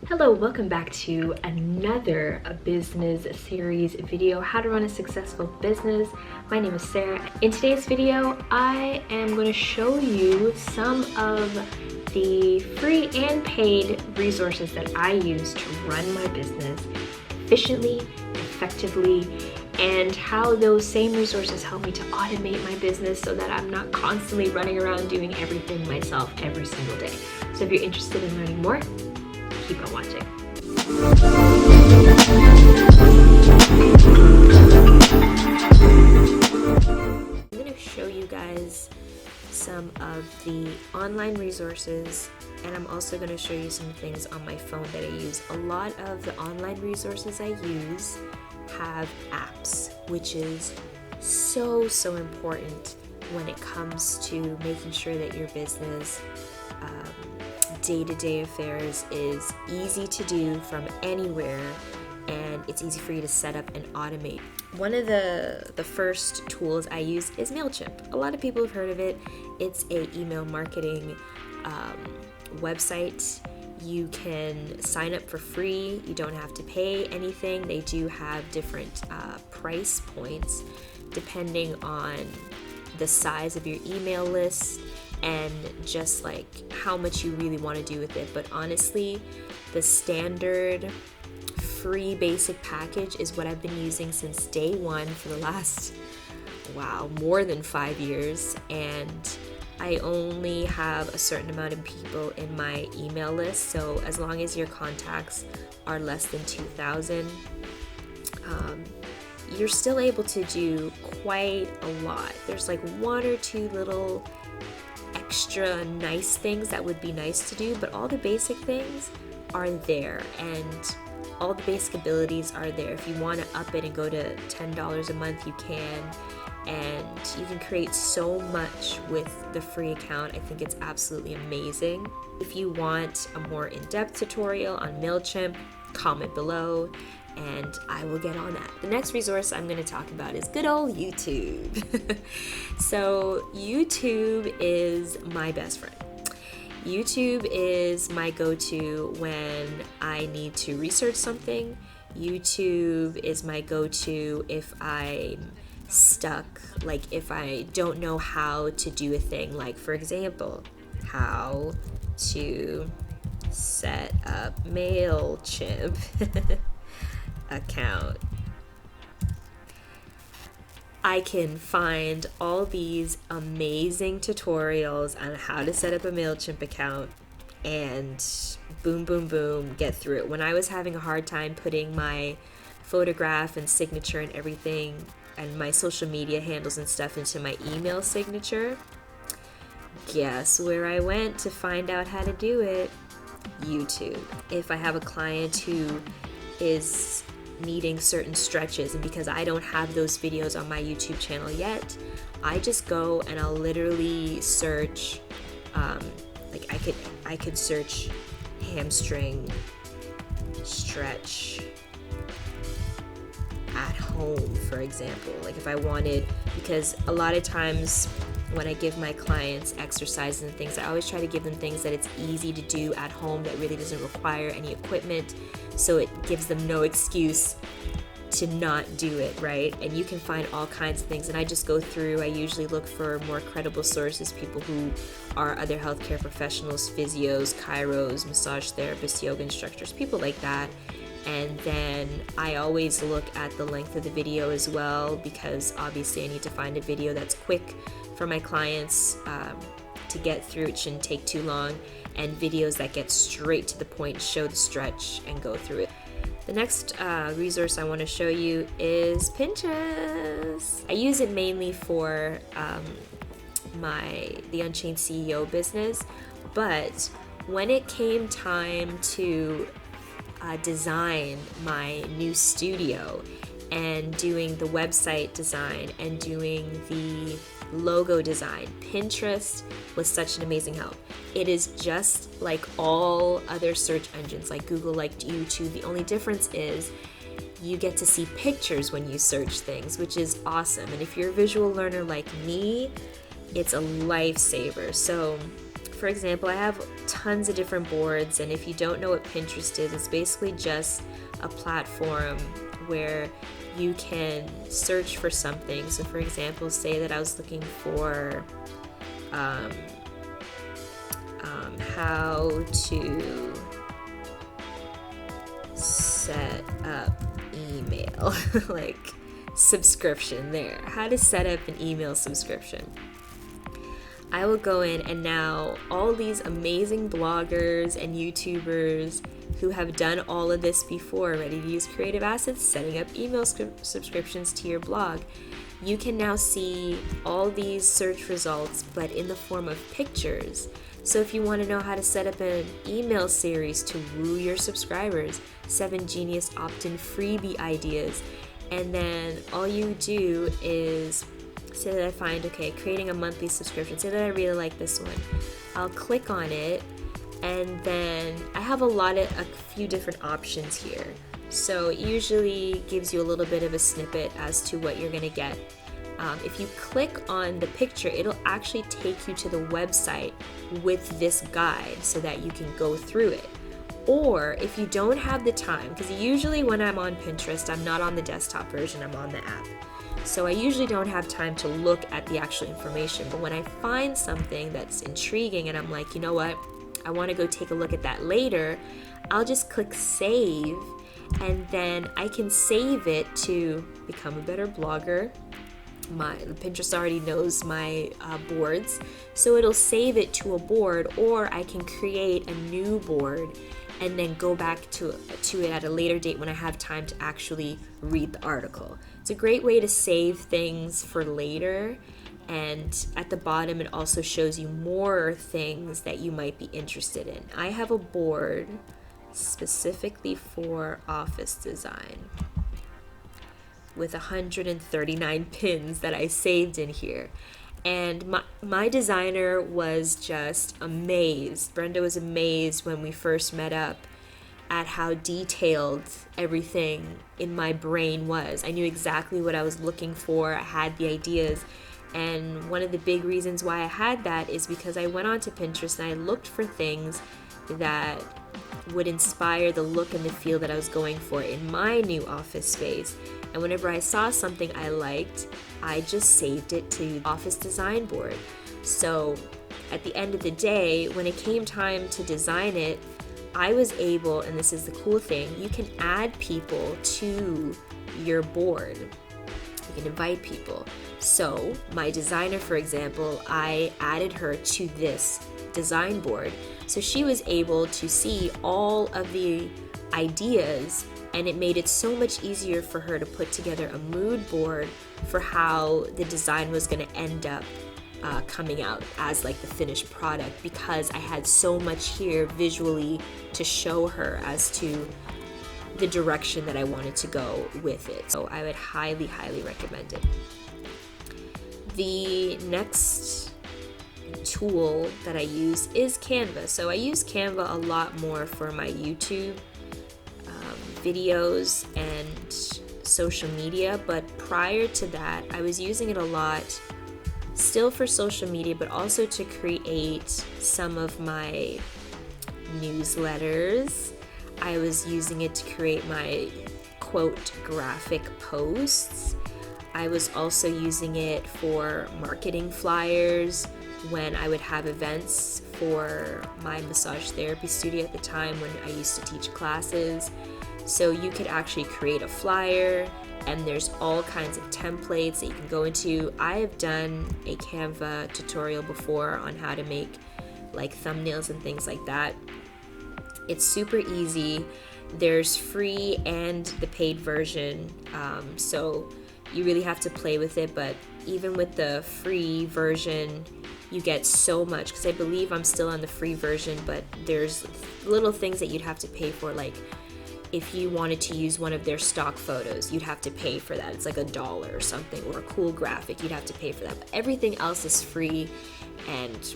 Hello, welcome back to another business series video, how to run a successful business. My name is Sarah. In today's video, I am going to show you some of the free and paid resources that I use to run my business efficiently, effectively, and how those same resources help me to automate my business so that I'm not constantly running around doing everything myself every single day. So if you're interested in learning more, keep on watching. I'm going to show you guys some of the online resources, and I'm also going to show you some things on my phone that I use. A lot of the online resources I use have apps, which is so important when it comes to making sure that your business day-to-day affairs is easy to do from anywhere, and it's easy for you to set up and automate. One of the first tools I use is MailChimp. A lot of people have heard of it. It's a email marketing website. You can sign up for free. You don't have to pay anything. They do have different price points depending on the size of your email list and just like how much you really want to do with it. But honestly, the standard free basic package is what I've been using since day one for the last, more than 5 years. And I only have a certain amount of people in my email list. So as long as your contacts are less than 2,000, you're still able to do quite a lot. There's like one or two little extra nice things that would be nice to do, but all the basic things are there, and all the basic abilities are there. If you want to up it and go to $10 a month, you can, and you can create so much with the free account. I think it's absolutely amazing. If you want a more in-depth tutorial on MailChimp, comment below and I will get on that. The next resource I'm going to talk about is good old YouTube. So YouTube is my best friend. YouTube is my go-to when I need to research something. YouTube is my go-to if I'm stuck, like if I don't know how to do a thing, like for example, how to set up MailChimp account. I can find all these amazing tutorials on how to set up a MailChimp account and boom, get through it. When I was having a hard time putting my photograph and signature and everything and my social media handles and stuff into my email signature, guess where I went to find out how to do it? YouTube. If I have a client who is needing certain stretches, and because I don't have those videos on my YouTube channel yet, I just go and I'll literally search, like I could search hamstring stretch at home, for example. Like if I wanted, because a lot of times when I give my clients exercises and things, I always try to give them things that it's easy to do at home that really doesn't require any equipment, so it gives them no excuse to not do it, right? And you can find all kinds of things, and I just go through, I usually look for more credible sources, people who are other healthcare professionals, physios, chiros, massage therapists, yoga instructors, people like that. And then I always look at the length of the video as well, because obviously I need to find a video that's quick for my clients to get through. It shouldn't take too long, and videos that get straight to the point, show the stretch and go through it. The next resource I want to show you is Pinterest. I use it mainly for the Unchained CEO business, but when it came time to design my new studio and doing the website design and doing the logo design, Pinterest was such an amazing help. It is just like all other search engines, like Google, like YouTube. The only difference is you get to see pictures when you search things, which is awesome. And if you're a visual learner like me, it's a lifesaver. So for example, I have tons of different boards, and if you don't know what Pinterest is, it's basically just a platform where you can search for something. So for example, say that I was looking for how to set up email like subscription there. How to set up an email subscription. I will go in, and now all these amazing bloggers and YouTubers who have done all of this before, ready to use creative assets, setting up email subscriptions to your blog, you can now see all these search results, but in the form of pictures. So if you want to know how to set up an email series to woo your subscribers, 7 genius opt-in freebie ideas, and then all you do is say that I find, okay, creating a monthly subscription, say that I really like this one. I'll click on it, and then I have a few different options here. So it usually gives you a little bit of a snippet as to what you're gonna get. If you click on the picture, it'll actually take you to the website with this guide so that you can go through it. Or if you don't have the time, because usually when I'm on Pinterest, I'm not on the desktop version, I'm on the app. So I usually don't have time to look at the actual information. But when I find something that's intriguing and I'm like, you know what, I want to go take a look at that later, I'll just click save, and then I can save it to become a better blogger. Pinterest already knows my boards, so it'll save it to a board, or I can create a new board and then go back to it at a later date when I have time to actually read the article. It's a great way to save things for later, and at the bottom it also shows you more things that you might be interested in. I have a board specifically for office design with 139 pins that I saved in here. And my designer was just amazed. Brenda was amazed when we first met up at how detailed everything in my brain was. I knew exactly what I was looking for. I had the ideas. And one of the big reasons why I had that is because I went onto Pinterest and I looked for things that would inspire the look and the feel that I was going for in my new office space. And whenever I saw something I liked, I just saved it to the office design board. So at the end of the day, when it came time to design it, I was able, and this is the cool thing, you can add people to your board. You can invite people. So my designer, for example, I added her to this design board. So she was able to see all of the ideas, and it made it so much easier for her to put together a mood board for how the design was going to end up coming out as like the finished product, because I had so much here visually to show her as to the direction that I wanted to go with it. So I would highly, highly recommend it. The next tool that I use is Canva. So I use Canva a lot more for my YouTube videos and social media, but prior to that I was using it a lot still for social media, but also to create some of my newsletters. I was using it to create my quote graphic posts. I was also using it for marketing flyers when I would have events for my massage therapy studio at the time when I used to teach classes. So you could actually create a flyer, and there's all kinds of templates that you can go into. I have done a Canva tutorial before on how to make like thumbnails and things like that. It's super easy. There's free and the paid version, so you really have to play with it. But even with the free version, you get so much, because I believe I'm still on the free version, but there's little things that you'd have to pay for, like if you wanted to use one of their stock photos, you'd have to pay for that. It's like $1 or something, or a cool graphic, you'd have to pay for that. But everything else is free, and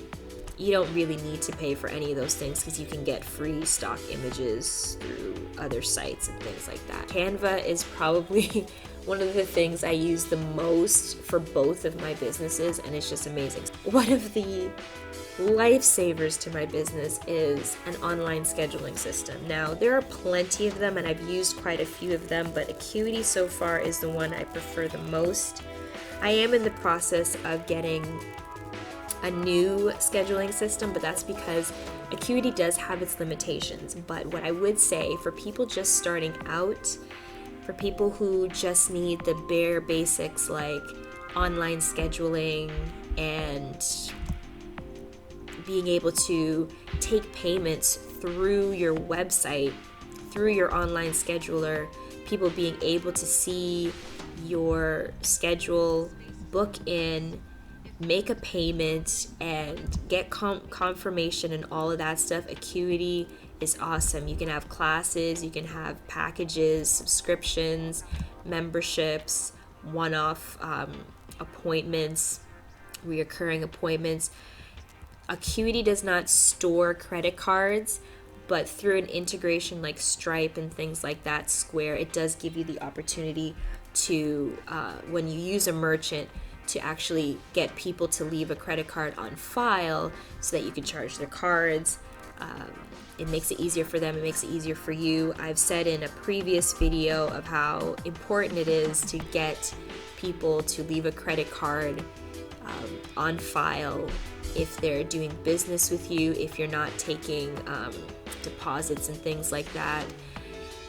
you don't really need to pay for any of those things because you can get free stock images through other sites and things like that. Canva is probably one of the things I use the most for both of my businesses, and it's just amazing. One of the lifesavers to my business is an online scheduling system. Now, there are plenty of them, and I've used quite a few of them, but Acuity so far is the one I prefer the most. I am in the process of getting a new scheduling system, but that's because Acuity does have its limitations. But what I would say for people just starting out, for people who just need the bare basics like online scheduling and being able to take payments through your website, through your online scheduler, people being able to see your schedule, book in, make a payment, and get confirmation and all of that stuff, Acuity is awesome. You can have classes, you can have packages, subscriptions, memberships, one-off appointments, reoccurring appointments. Acuity does not store credit cards, but through an integration like Stripe and things like that, Square, it does give you the opportunity to, when you use a merchant, to actually get people to leave a credit card on file so that you can charge their cards. It makes it easier for them, it makes it easier for you. I've said in a previous video of how important it is to get people to leave a credit card on file if they're doing business with you, if you're not taking deposits and things like that.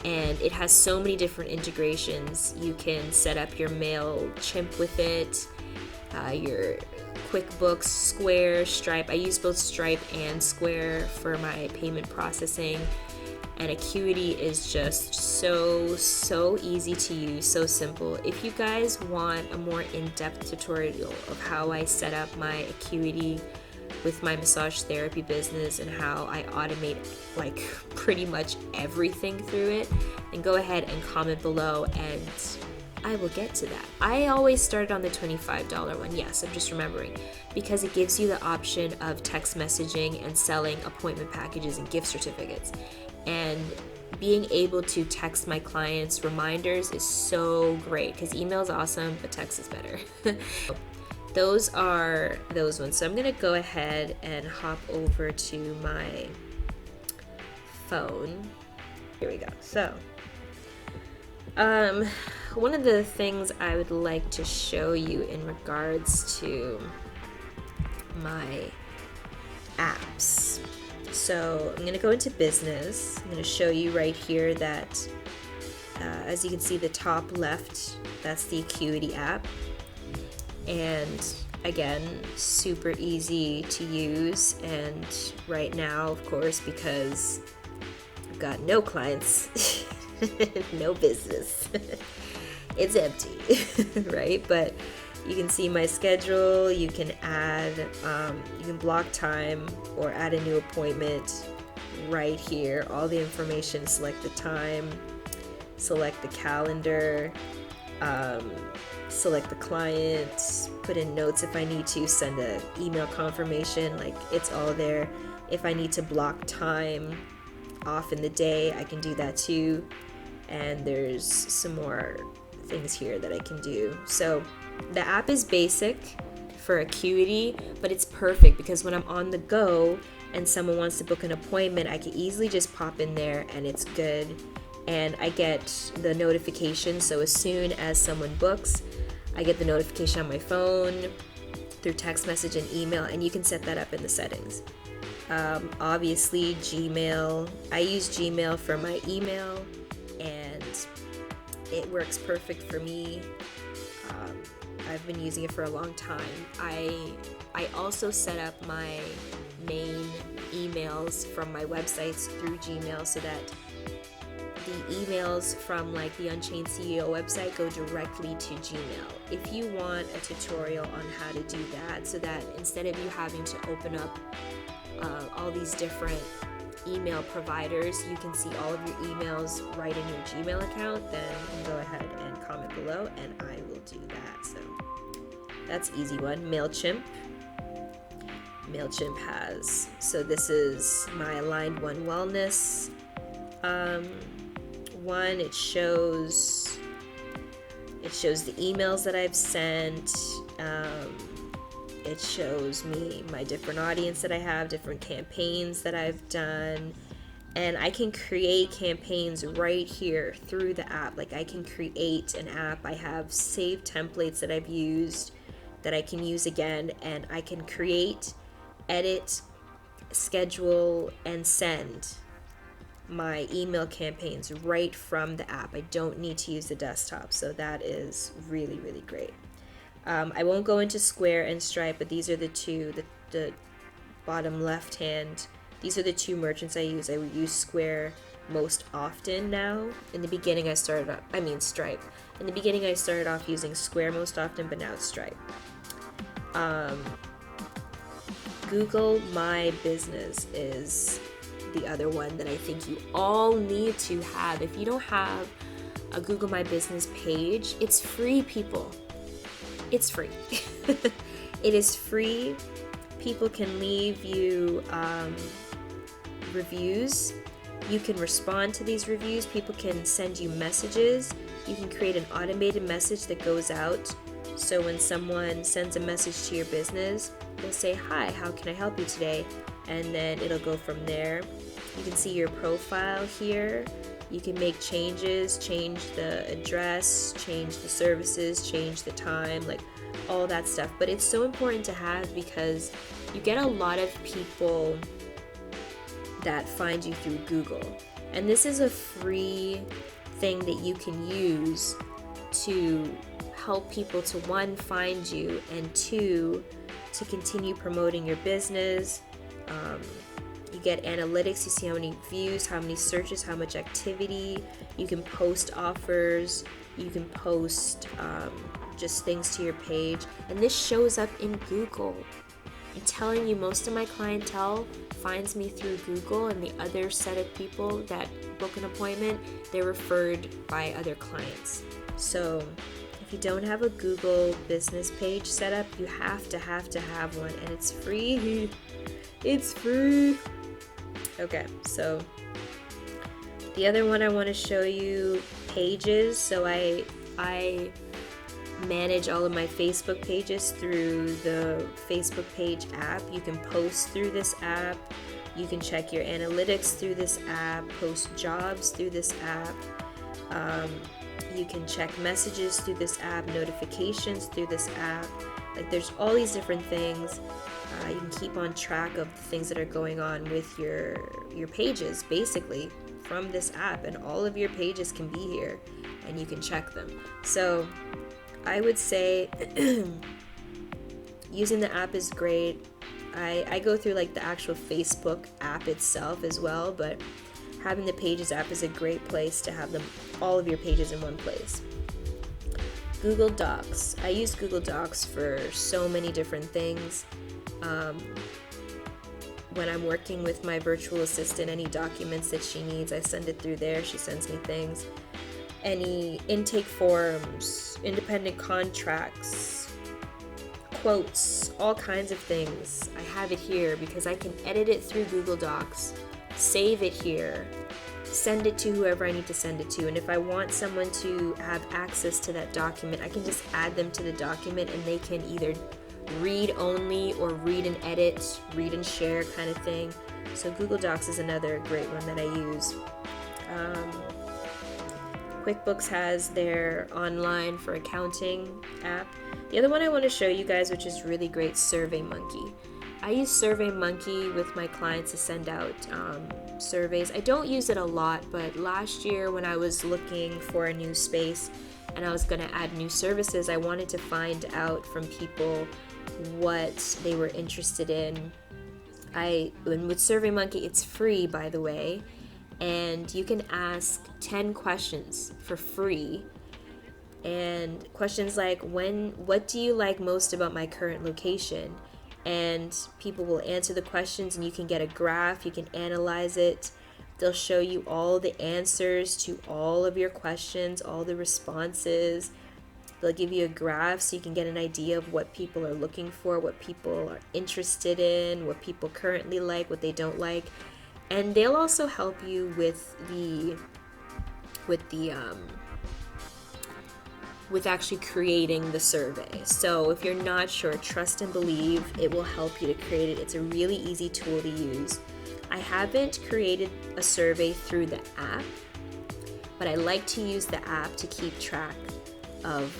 And it has so many different integrations. You can set up your MailChimp with it, your QuickBooks, Square, Stripe. I use both Stripe and Square for my payment processing. And Acuity is just so easy to use, so simple. If you guys want a more in-depth tutorial of how I set up my Acuity with my massage therapy business and how I automate like pretty much everything through it, then go ahead and comment below and I will get to that. I always started on the $25 one, yes, I'm just remembering, because it gives you the option of text messaging and selling appointment packages and gift certificates. And being able to text my clients reminders is so great because email is awesome, but text is better. Those are those ones. So I'm gonna go ahead and hop over to my phone. Here we go. So one of the things I would like to show you in regards to my apps. So I'm going to go into business. I'm going to show you right here that as you can see, the top left, that's the Acuity app. And again, super easy to use. And right now, of course, because I've got no clients, no business, it's empty, right? But you can see my schedule, you can add, you can block time or add a new appointment right here. All the information, select the time, select the calendar, select the client, put in notes if I need to, send an email confirmation, like it's all there. If I need to block time off in the day, I can do that too. And there's some more things here that I can do. So the app is basic for Acuity, but it's perfect because when I'm on the go and someone wants to book an appointment, I can easily just pop in there and it's good. And I get the notification, so as soon as someone books, I get the notification on my phone through text message and email, and you can set that up in the settings. Obviously Gmail, I use Gmail for my email and it works perfect for me. I've been using it for a long time. I also set up my main emails from my websites through Gmail so that the emails from like the Unchained CEO website go directly to Gmail. If you want a tutorial on how to do that so that instead of you having to open up all these different email providers, you can see all of your emails right in your Gmail account, then you can go ahead and comment below and I will do that. So that's easy one. MailChimp. MailChimp has. So this is my Aligned One Wellness one. It shows the emails that I've sent. It shows me my different audience that I have, different campaigns that I've done. And I can create campaigns right here through the app. Like, I can create an app. I have saved templates that I've used that I can use again. And I can create, edit, schedule, and send my email campaigns right from the app. I don't need to use the desktop. So that is really, really great. I won't go into Square and Stripe, but these are the two, the bottom left hand. These are the two merchants I use. I use Square most often now. In the beginning Stripe. In the beginning I started off using Square most often, but now it's Stripe. Google My Business is the other one that I think you all need to have. If you don't have a Google My Business page, it's free, people. It's free. It is free. People can leave you reviews. You can respond to these reviews. People can send you messages. You can create an automated message that goes out. So when someone sends a message to your business, they'll say, "Hi, how can I help you today?" And then it'll go from there. You can see your profile here. You can make changes, change the address, change the services, change the time, like all that stuff. But it's so important to have because you get a lot of people that find you through Google. And this is a free thing that you can use to help people to, one, find you, and two, to continue promoting your business. You get analytics. You see how many views, how many searches, how much activity. You can post offers. You can post just things to your page. And this shows up in Google. I'm telling you, most of my clientele finds me through Google, and the other set of people that book an appointment, they're referred by other clients. So if you don't have a Google business page set up, you have to have one, and it's free. It's free. Okay, so the other one I want to show you, Pages. So I manage all of my Facebook pages through the Facebook page app. You can post through this app. You can check your analytics through this app, post jobs through this app. You can check messages through this app, notifications through this app. Like, there's all these different things. You can keep on track of the things that are going on with your pages, basically, from this app. And all of your pages can be here, and you can check them. So I would say using the app is great. I go through like the actual Facebook app itself as well, but having the Pages app is a great place to have all of your pages in one place. Google Docs. I use Google Docs for so many different things. When I'm working with my virtual assistant, any documents that she needs, I send it through there. She sends me things. Any intake forms, independent contracts, quotes, all kinds of things. I have it here because I can edit it through Google Docs, save it here, send it to whoever I need to send it to. And if I want someone to have access to that document, I can just add them to the document, and they can either read only or read and edit, read and share kind of thing. So Google Docs is another great one that I use. QuickBooks has their online for accounting app. The other one I want to show you guys, which is really great, SurveyMonkey. I use SurveyMonkey with my clients to send out surveys. I don't use it a lot, but last year when I was looking for a new space and I was going to add new services, I wanted to find out from people what they were interested in. And with SurveyMonkey, it's free, by the way, and you can ask 10 questions for free. And questions like, what do you like most about my current location? And people will answer the questions, and you can get a graph, you can analyze it. They'll show you all the answers to all of your questions, all the responses. They'll give you a graph so you can get an idea of what people are looking for, what people are interested in, what people currently like, what they don't like. And they'll also help you with actually creating the survey. So if you're not sure, trust and believe, it will help you to create it. It's a really easy tool to use. I haven't created a survey through the app, but I like to use the app to keep track of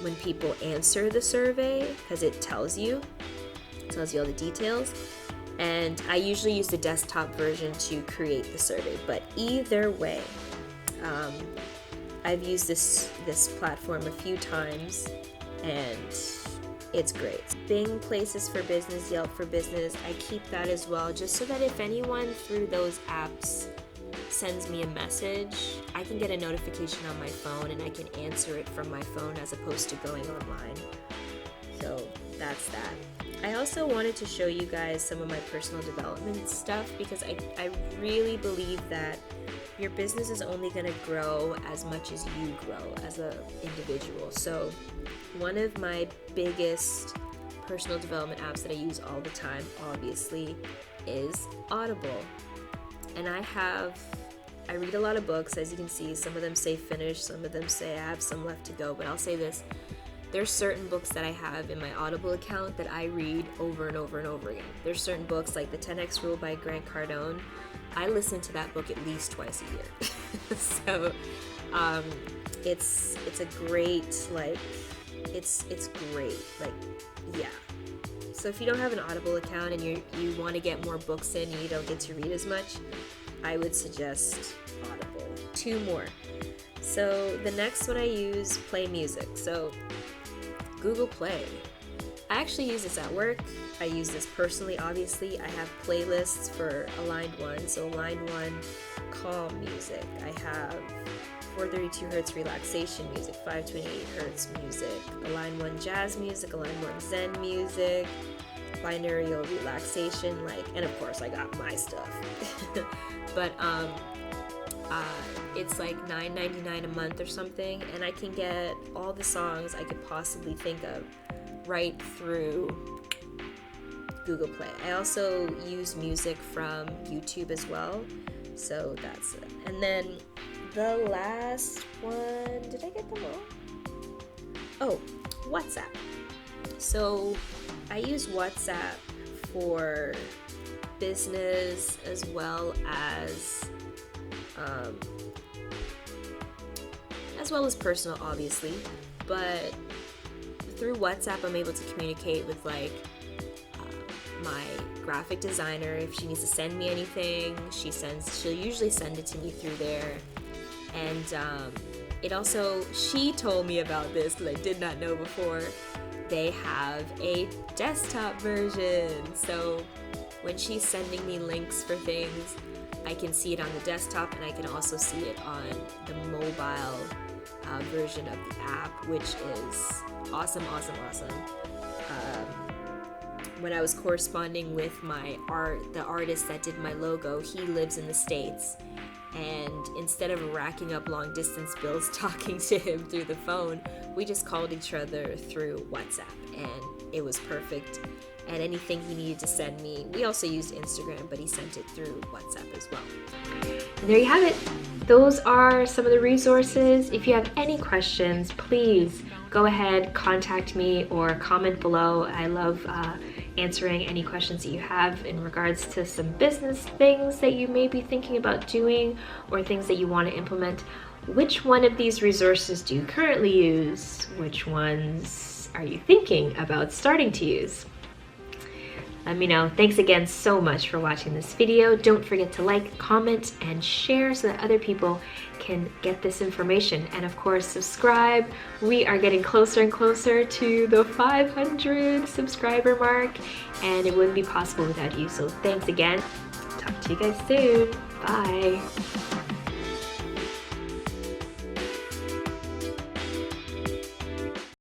when people answer the survey, because it tells you all the details. And I usually use the desktop version to create the survey. But either way, I've used this platform a few times, and it's great. Bing Places for Business, Yelp for Business, I keep that as well, just so that if anyone through those apps sends me a message, I can get a notification on my phone and I can answer it from my phone as opposed to going online. So that's that. I also wanted to show you guys some of my personal development stuff, because I really believe that your business is only going to grow as much as you grow as an individual. So one of my biggest personal development apps that I use all the time, obviously, is Audible. And I read a lot of books, as you can see. Some of them say finished, some of them say I have some left to go, but I'll say this. There's certain books that I have in my Audible account that I read over and over and over again. There's certain books like The 10X Rule by Grant Cardone. I listen to that book at least twice a year. So it's a great, like, it's great, like, yeah. So if you don't have an Audible account and you want to get more books in and you don't get to read as much, I would suggest Audible. 2 more. So the next one I use, Play Music. So Google Play. I actually use this at work. I use this personally, obviously. I have playlists for Aligned 1. So Aligned 1, calm music. I have 432 Hertz relaxation music, 528 Hertz music, Aligned 1 jazz music, Aligned 1 Zen music, binaural relaxation, and of course I got my stuff. But it's like $9.99 a month or something, and I can get all the songs I could possibly think of right through Google Play. I also use music from YouTube as well, so that's it. And then the last one, did I get them all? Oh, WhatsApp. So I use WhatsApp for business as well as personal, obviously, but through WhatsApp I'm able to communicate with my graphic designer. If she needs to send me anything, she'll usually send it to me through there. And it also, she told me about this because I did not know before. They have a desktop version, so when she's sending me links for things, I can see it on the desktop, and I can also see it on the mobile version of the app, which is awesome. When I was corresponding with the artist that did my logo, he lives in the States, and instead of racking up long distance bills talking to him through the phone, we just called each other through WhatsApp, and it was perfect. And anything he needed to send me, we also used Instagram, but he sent it through WhatsApp as well. And there you have it. Those are some of the resources. If you have any questions, please go ahead, contact me, or comment below. I love answering any questions that you have in regards to some business things that you may be thinking about doing, or things that you want to implement. Which one of these resources do you currently use? Which ones are you thinking about starting to use? Let me know. Thanks again so much for watching this video. Don't forget to like, comment, and share so that other people can get this information. And of course, subscribe. We are getting closer and closer to the 500 subscriber mark, and it wouldn't be possible without you. So thanks again. Talk to you guys soon. Bye.